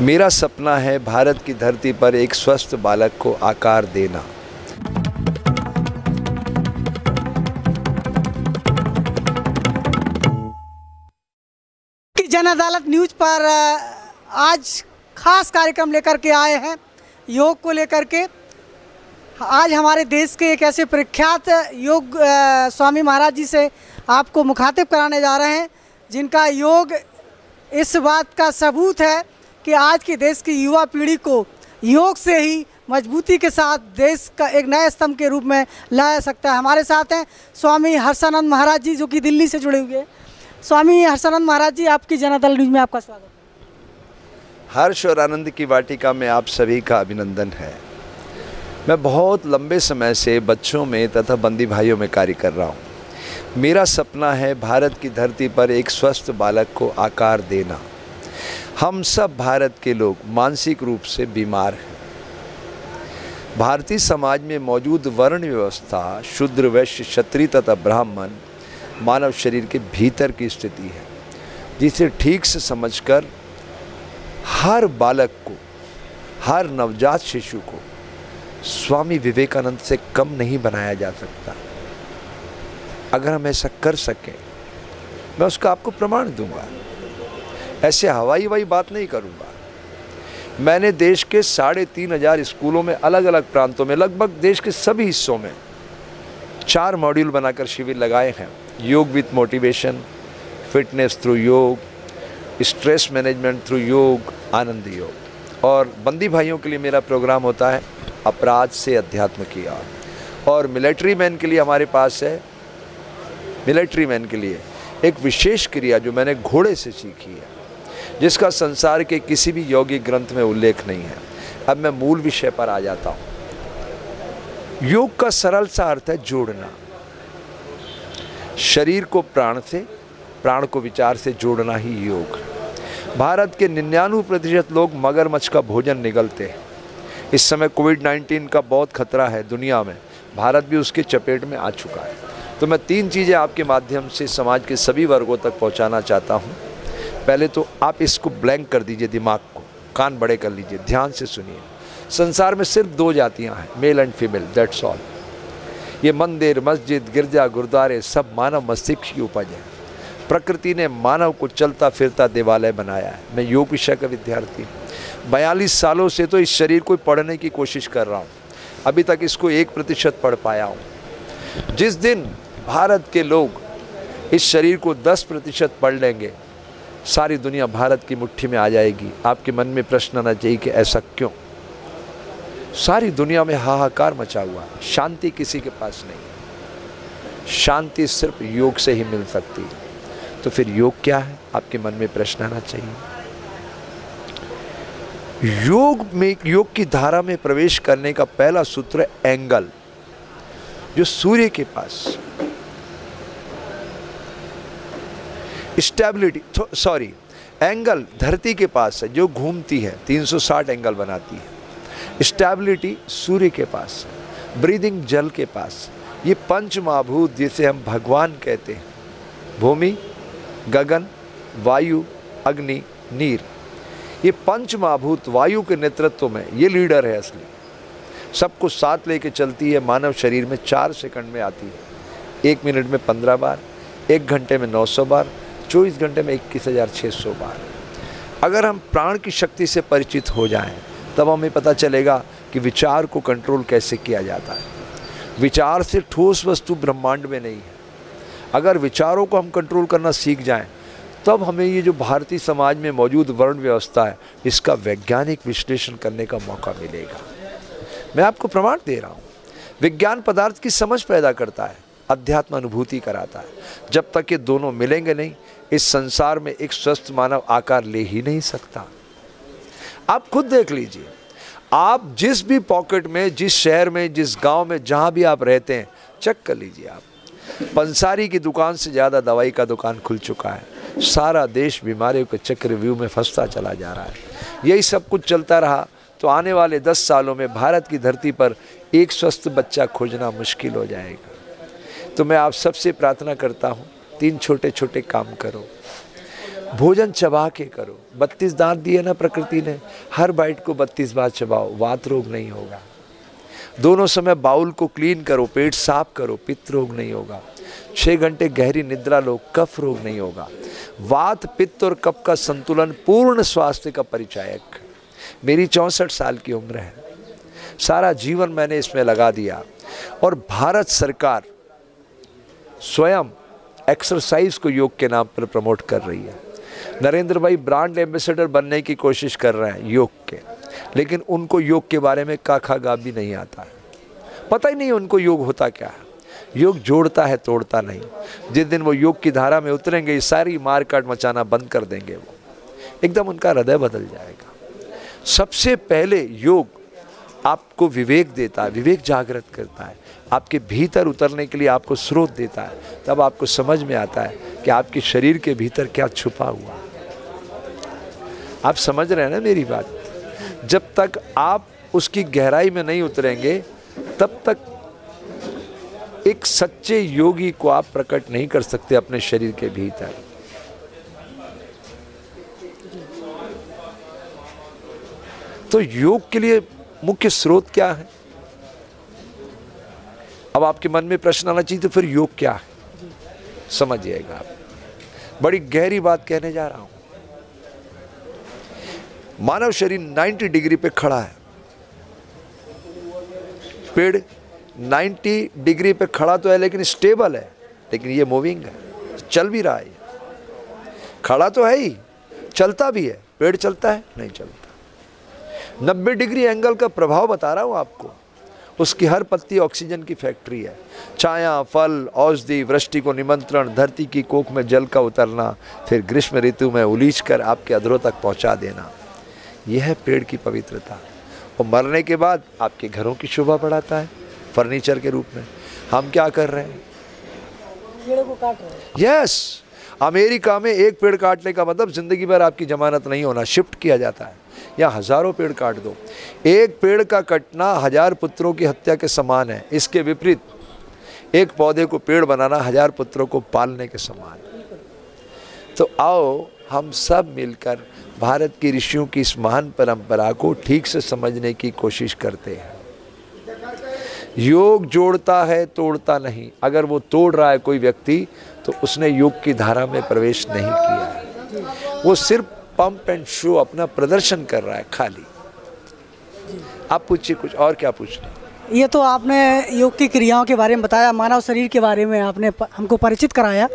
मेरा सपना है भारत की धरती पर एक स्वस्थ बालक को आकार देना। जन अदालत न्यूज पर आज खास कार्यक्रम लेकर के आए हैं योग को लेकर के। आज हमारे देश के एक ऐसे प्रख्यात योग स्वामी महाराज जी से आपको मुखातिब कराने जा रहे हैं जिनका योग इस बात का सबूत है कि आज के देश की युवा पीढ़ी को योग से ही मजबूती के साथ देश का एक नए स्तंभ के रूप में लाया सकता है। हमारे साथ हैं स्वामी हर्षानंद महाराज जी जो कि दिल्ली से जुड़े हुए हैं। स्वामी हर्षानंद महाराज जी, आपकी जन अदालत न्यूज में आपका स्वागत है। हर्ष और आनंद की वाटिका में आप सभी का अभिनंदन है। मैं बहुत लंबे समय से बच्चों में तथा बंदी भाइयों में कार्य कर रहा हूँ। मेरा सपना है भारत की धरती पर एक स्वस्थ बालक को आकार देना। हम सब भारत के लोग मानसिक रूप से बीमार हैं। भारतीय समाज में मौजूद वर्ण व्यवस्था शूद्र, वैश्य, क्षत्रिय तथा ब्राह्मण मानव शरीर के भीतर की स्थिति है, जिसे ठीक से समझकर हर बालक को, हर नवजात शिशु को स्वामी विवेकानंद से कम नहीं बनाया जा सकता। अगर हम ऐसा कर सकें, मैं उसका आपको प्रमाण दूंगा। ऐसे हवाई बात नहीं करूंगा। मैंने देश के 3,500 स्कूलों में अलग अलग प्रांतों में लगभग देश के सभी हिस्सों में 4 मॉड्यूल बनाकर शिविर लगाए हैं। योग विथ मोटिवेशन, फिटनेस थ्रू योग, स्ट्रेस मैनेजमेंट थ्रू योग, आनंद योग। और बंदी भाइयों के लिए मेरा प्रोग्राम होता है अपराध से अध्यात्म की ओर। और मिलिट्री मैन के लिए हमारे पास है, मिलिट्री मैन के लिए एक विशेष क्रिया जो मैंने घोड़े से सीखी है, जिसका संसार के किसी भी योगिक ग्रंथ में उल्लेख नहीं है। अब मैं मूल विषय पर आ जाता हूँ। योग का सरल सा अर्थ है जोड़ना। शरीर को प्राण से, प्राण को विचार से जोड़ना ही योग। भारत के 99% लोग मगरमच्छ का भोजन निगलते हैं। इस समय कोविड-19 का बहुत खतरा है दुनिया में, भारत भी उसके चपेट में आ चुका है। तो मैं 3 चीज़ें आपके माध्यम से समाज के सभी वर्गों तक पहुंचाना चाहता हूं। पहले तो आप इसको ब्लैंक कर दीजिए, दिमाग को, कान बड़े कर लीजिए, ध्यान से सुनिए। संसार में सिर्फ 2 जातियां हैं, male and female, that's all. ये मंदिर, मस्जिद, गिरजा, गुरुद्वारे सब मानव मस्तिष्क की उपज है। प्रकृति ने मानव को चलता फिरता देवालय बनाया है। मैं योग विषय का विद्यार्थी हूँ। 42 सालों से तो इस शरीर को पढ़ने की कोशिश कर रहा हूँ। अभी तक इसको 1% पढ़ पाया हूँ। जिस दिन भारत के लोग इस शरीर को 10% पढ़ लेंगे, सारी दुनिया भारत की मुट्ठी में आ जाएगी। आपके मन में प्रश्न आना चाहिए कि ऐसा क्यों? सारी दुनिया में हाहाकार मचा हुआ, शांति किसी के पास नहीं। शांति सिर्फ योग से ही मिल सकती है। तो फिर योग क्या है? आपके मन में प्रश्न आना चाहिए। योग की धारा में प्रवेश करने का पहला सूत्र है एंगल, जो सूर्य के पास स्टेबिलिटी, सॉरी, एंगल धरती के पास है जो घूमती है, 360 एंगल बनाती है। स्टेबिलिटी सूर्य के पास, ब्रीदिंग जल के पास। ये 5 महाभूत जिसे हम भगवान कहते हैं, भूमि, गगन, वायु, अग्नि, नीर, ये 5 महाभूत वायु के नेतृत्व में ये लीडर है असली। सबको साथ लेके चलती है। मानव शरीर में 4 सेकंड में आती है, 1 मिनट में 15 बार, 1 घंटे में 900 बार, 24 घंटे में 21,600 बार। अगर हम प्राण की शक्ति से परिचित हो जाएं, तब हमें पता चलेगा कि विचार को कंट्रोल कैसे किया जाता है। विचार से ठोस वस्तु ब्रह्मांड में नहीं है। अगर विचारों को हम कंट्रोल करना सीख जाएं, तब हमें ये जो भारतीय समाज में मौजूद वर्ण व्यवस्था है, इसका वैज्ञानिक विश्लेषण करने का मौका मिलेगा। मैं आपको प्रमाण दे रहा हूँ। विज्ञान पदार्थ की समझ पैदा करता है, अध्यात्म अनुभूति कराता है। जब तक ये दोनों मिलेंगे नहीं, इस संसार में एक स्वस्थ मानव आकार ले ही नहीं सकता। आप खुद देख लीजिए, आप जिस भी पॉकेट में, जिस शहर में, जिस गांव में, जहां भी आप रहते हैं, चेक कर लीजिए आप, पंसारी की दुकान से ज़्यादा दवाई का दुकान खुल चुका है। सारा देश बीमारियों के चक्रव्यूह में फंसता चला जा रहा है। यही सब कुछ चलता रहा तो आने वाले 10 सालों में भारत की धरती पर एक स्वस्थ बच्चा खोजना मुश्किल हो जाएगा। तो मैं आप सबसे प्रार्थना करता हूँ, 3 छोटे छोटे काम करो। भोजन चबा के करो। 32 दांत दिए ना प्रकृति ने, हर बाइट को 32 बार चबाओ, वात रोग नहीं होगा। दोनों समय बाउल को क्लीन करो, पेट साफ करो, पित्त रोग नहीं होगा। 6 घंटे गहरी निद्रा लो, कफ रोग नहीं होगा। वात, पित्त और कफ का संतुलन पूर्ण स्वास्थ्य का परिचायक। मेरी 64 साल की उम्र है, सारा जीवन मैंने इसमें लगा दिया और भारत सरकार स्वयं एक्सरसाइज को योग के नाम पर प्रमोट कर रही है। नरेंद्र भाई ब्रांड एम्बेसडर बनने की कोशिश कर रहे हैं योग के, लेकिन उनको योग के बारे में काखा गा भी नहीं आता है, पता ही नहीं उनको योग होता क्या है। योग जोड़ता है, तोड़ता नहीं। जिस दिन वो योग की धारा में उतरेंगे, सारी मारकाट मचाना बंद कर देंगे, वो एकदम उनका हृदय बदल जाएगा। सबसे पहले योग आपको विवेक देता है, विवेक जागृत करता है, आपके भीतर उतरने के लिए आपको स्रोत देता है। तब आपको समझ में आता है कि आपके शरीर के भीतर क्या छुपा हुआ है। आप समझ रहे हैं ना मेरी बात? जब तक आप उसकी गहराई में नहीं उतरेंगे, तब तक एक सच्चे योगी को आप प्रकट नहीं कर सकते अपने शरीर के भीतर। तो योग के लिए मुख्य स्रोत क्या है? अब आपके मन में प्रश्न आना चाहिए, तो फिर योग क्या है? समझिएगा, आप बड़ी गहरी बात कहने जा रहा हूं। मानव शरीर 90 डिग्री पे खड़ा है। पेड़ 90 डिग्री पे खड़ा तो है, लेकिन स्टेबल है, लेकिन ये मूविंग है, चल भी रहा है। खड़ा तो है ही, चलता भी है। पेड़ चलता है? नहीं चलता। 90 डिग्री एंगल का प्रभाव बता रहा हूं आपको। उसकी हर पत्ती ऑक्सीजन की फैक्ट्री है। छाया, फल, औषधि, वृष्टि को निमंत्रण, धरती की कोख में जल का उतरना, फिर ग्रीष्म ऋतु में उलीच कर आपके अधरों तक पहुंचा देना, यह है पेड़ की पवित्रता। और मरने के बाद आपके घरों की शोभा बढ़ाता है फर्नीचर के रूप में। हम क्या कर रहे हैं? पेड़ों को काट रहे हैं। यस, अमेरिका में एक पेड़ काटने का मतलब जिंदगी भर आपकी जमानत नहीं होना, शिफ्ट किया जाता है। या हजारों पेड़ काट दो, एक पेड़ का कटना 1000 पुत्रों की हत्या के समान है। इसके विपरीत एक पौधे को पेड़ बनाना 1000 पुत्रों को पालने के समान है। तो आओ हम सब मिलकर भारत की ऋषियों की इस महान परंपरा को ठीक से समझने की कोशिश करते हैं। योग जोड़ता है, तोड़ता नहीं। अगर वो तोड़ रहा है कोई व्यक्ति, तो उसने योग की धारा में प्रवेश नहीं किया है। वो सिर्फ पंप एंड शो, अपना प्रदर्शन कर रहा है खाली। आप पूछिए कुछ और, क्या पूछना? ये तो आपने योग की क्रियाओं के बारे में बताया, मानव शरीर के बारे में आपने हमको परिचित कराया।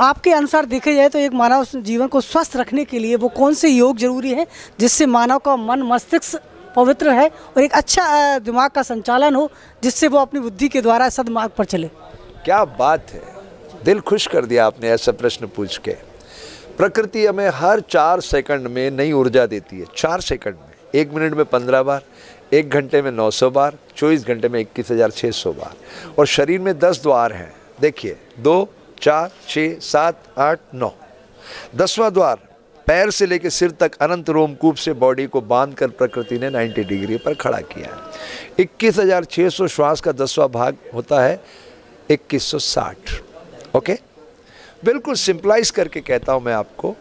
आपके अनुसार देखे जाए तो एक मानव जीवन को स्वस्थ रखने के लिए वो कौन से योग जरूरी है, जिससे मानव का मन मस्तिष्क पवित्र है और एक अच्छा दिमाग का संचालन हो, जिससे वो अपनी बुद्धि के द्वारा सदमार्ग पर चले? क्या बात है, दिल खुश कर दिया आपने ऐसा प्रश्न पूछ के। प्रकृति हमें हर 4 सेकंड में नई ऊर्जा देती है। 4 सेकंड में, 1 मिनट में 15 बार, 1 घंटे में 900 बार, 24 घंटे में 21,600 बार। और शरीर में 10 द्वार हैं। देखिए, 2, 4, 6, 7, 8, 9। 10वां द्वार पैर से लेकर सिर तक अनंत रोमकूप से बॉडी को बांधकर प्रकृति ने 90 डिग्री पर खड़ा किया है। 21,600 श्वास का 10वां भाग होता है 2160। ओके, बिल्कुल सिंपलाइज करके कहता हूं मैं आपको।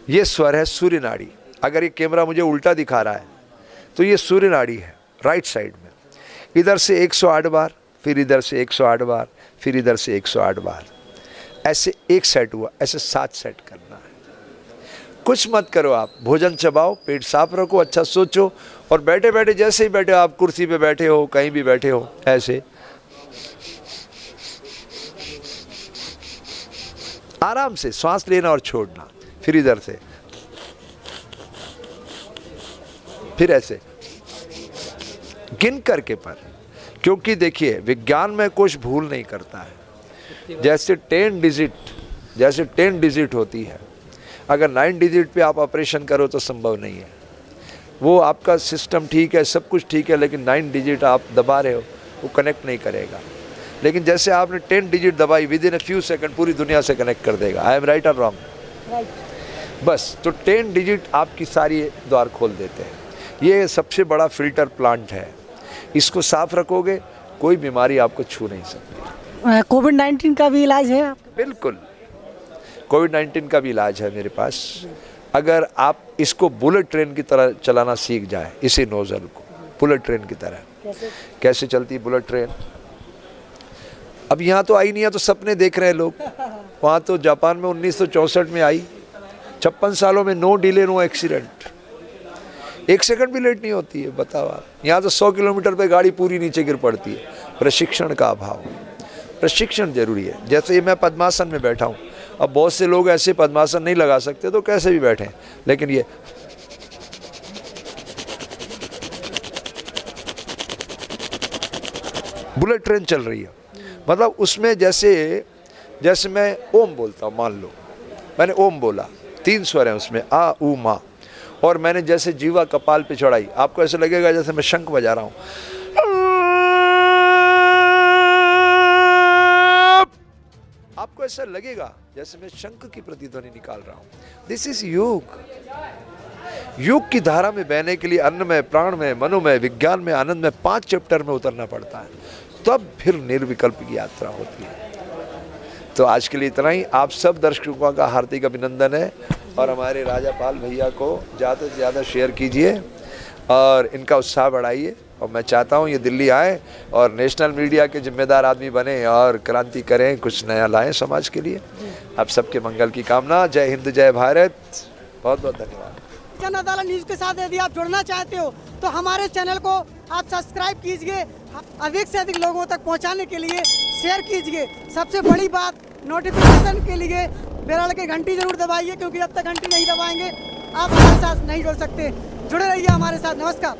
ये स्वर है सूर्य नाड़ी। अगर ये कैमरा मुझे उल्टा दिखा रहा है तो ये सूर्य नाड़ी है राइट साइड में। इधर से 108 बार, फिर इधर से 108 बार, फिर इधर से 108 बार। ऐसे एक सेट हुआ, ऐसे 7 सेट करना है। कुछ मत करो आप, भोजन चबाओ, पेट साफ रखो, अच्छा सोचो, और बैठे बैठे जैसे ही बैठे, आप कुर्सी पे बैठे हो, कहीं भी बैठे हो, ऐसे आराम से सांस लेना और छोड़ना। फिर इधर से, फिर ऐसे गिन करके पर, क्योंकि देखिए विज्ञान में कुछ भूल नहीं करता है। जैसे 10 डिजिट होती है, अगर 9 डिजिट पे आप ऑपरेशन करो तो संभव नहीं है। वो आपका सिस्टम ठीक है, सब कुछ ठीक है, लेकिन 9 डिजिट आप दबा रहे हो, वो कनेक्ट नहीं करेगा। लेकिन जैसे आपने 10 डिजिट दबाई, with in a few second पूरी दुनिया से कनेक्ट कर देगा। आई एम राइट और रॉन्ग? बस, तो 10 डिजिट आपकी सारी द्वार खोल देते हैं। ये सबसे बड़ा फिल्टर प्लांट है। इसको साफ रखोगे, कोई बीमारी आपको छू नहीं सकती। कोविड-19 का भी इलाज है? बिल्कुल, कोविड-19 का भी इलाज है मेरे पास। अगर आप इसको बुलेट ट्रेन की तरह चलाना सीख जाए, इसी नोज़ल को बुलेट ट्रेन की तरह। कैसे चलती है बुलेट ट्रेन? अब यहाँ तो आई नहीं है, तो सपने देख रहे हैं लोग। वहाँ तो जापान में 1964 में आई, 56 सालों में no delay no accident, 1 second भी लेट नहीं होती है, बताओ आप। यहाँ तो 100 किलोमीटर पे गाड़ी पूरी नीचे गिर पड़ती है। प्रशिक्षण का अभाव, प्रशिक्षण जरूरी है। जैसे ये मैं पद्मासन में बैठा हूँ, अब बहुत से लोग ऐसे पद्मासन नहीं लगा सकते तो कैसे भी बैठे, लेकिन ये बुलेट ट्रेन चल रही है। मतलब उसमें जैसे मैं ओम बोलता हूँ, मान लो मैंने ओम बोला, 3 स्वर हैं उसमें, आ ऊ मा, और मैंने जैसे जीवा कपाल पे चढ़ाई, आपको ऐसे लगेगा जैसे मैं शंख बजा रहा हूँ। आपको ऐसा लगेगा जैसे मैं शंख की प्रतिध्वनि निकाल रहा हूँ। दिस इज योग। योग की धारा में बहने के लिए अन्न में, प्राण में, मनो में, विज्ञान में, आनंद में 5 चैप्टर में उतरना पड़ता है, तब फिर निर्विकल्प की यात्रा होती है। तो आज के लिए इतना ही। आप सब दर्शकों का हार्दिक अभिनंदन है, और हमारे राजापाल भैया को ज़्यादा से ज़्यादा शेयर कीजिए और इनका उत्साह बढ़ाइए। और मैं चाहता हूँ ये दिल्ली आए और नेशनल मीडिया के जिम्मेदार आदमी बने और क्रांति करें, कुछ नया लाएं समाज के लिए। आप सबके मंगल की कामना। जय हिंद, जय भारत। बहुत बहुत धन्यवाद। जन अदालत न्यूज़ के साथ यदि आप जुड़ना चाहते हो तो हमारे चैनल को आप सब्सक्राइब कीजिए, अधिक से अधिक लोगों तक पहुंचाने के लिए शेयर कीजिए। सबसे बड़ी बात, नोटिफिकेशन के लिए बेल की घंटी जरूर दबाइए, क्योंकि अब तक घंटी नहीं दबाएंगे आप हमारे साथ नहीं जुड़ सकते। जुड़े रहिए हमारे साथ। नमस्कार।